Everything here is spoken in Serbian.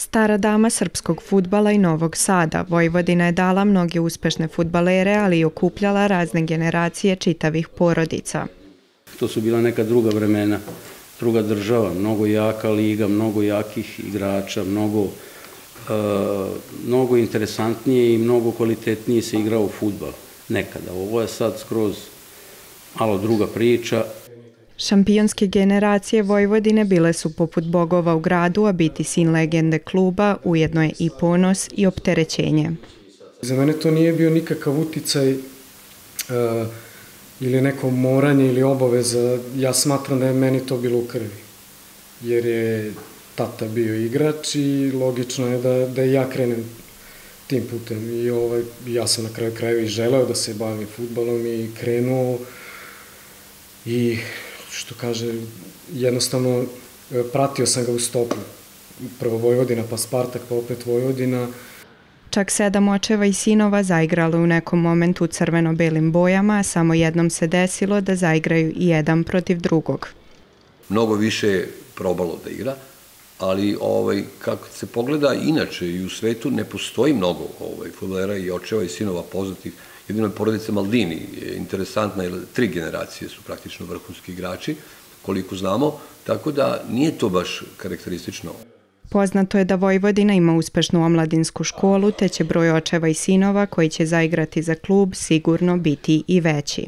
Stara dama srpskog fudbala i Novog Sada, Vojvodina je dala mnoge uspešne fudbalere, ali i okupljala razne generacije čitavih porodica. To su bila neka druga vremena, druga država, mnogo jaka liga, mnogo jakih igrača, mnogo interesantnije i mnogo kvalitetnije se igrao fudbal nekada. Ovo je sad skroz malo druga priča. Šampionske generacije Vojvodine bile su poput bogova u gradu, a biti sin legende kluba ujedno je i ponos i opterećenje. Za mene to nije bio nikakav uticaj ili neko moranje ili obaveza. Ja smatram da je meni to bilo u krvi, jer je tata bio igrač i logično je da ja krenem tim putem. I ja sam na kraju krajeva i želeo da se bavim fudbalom i krenuo i što kaže, jednostavno pratio sam ga u stopu. Prvo Vojvodina, pa Spartak, pa opet Vojvodina. Čak 7 očeva i sinova zaigralo u nekom momentu u crveno-belim bojama, a samo jednom se desilo da zaigraju i jedan protiv drugog. Mnogo više je probalo da igra, ali kako se pogleda inače i u svetu ne postoji mnogo fudbalera i očeva i sinova poznatih. Jedino je porodica Maldini je interesantna, jer 3 generacije su praktično vrhunski igrači, koliko znamo, tako da nije to baš karakteristično. Poznato je da Vojvodina ima uspešnu omladinsku školu, te će broj očeva i sinova koji će zaigrati za klub sigurno biti i veći.